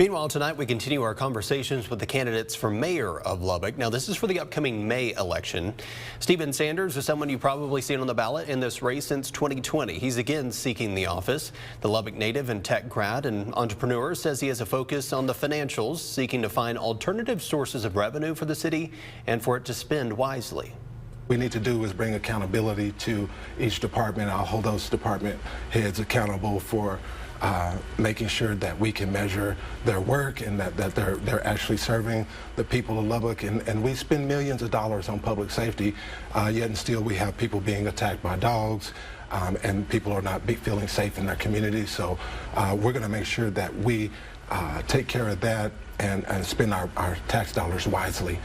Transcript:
Meanwhile, tonight we continue our conversations with the candidates for mayor of Lubbock. Now, this is for the upcoming May election. Stephen Sanders is someone you've probably seen on the ballot in this race since 2020. He's again seeking the office. The Lubbock native and tech grad and entrepreneur says he has a focus on the financials, seeking to find alternative sources of revenue for the city and for it to spend wisely. We need to do is bring accountability to each department. I'll hold those department heads accountable for making sure that we can measure their work and that they're actually serving the people of Lubbock. And we spend millions of dollars on public safety, yet and still we have people being attacked by dogs, and people are not feeling safe in their communities. So we're going to make sure that we take care of that and spend our tax dollars wisely.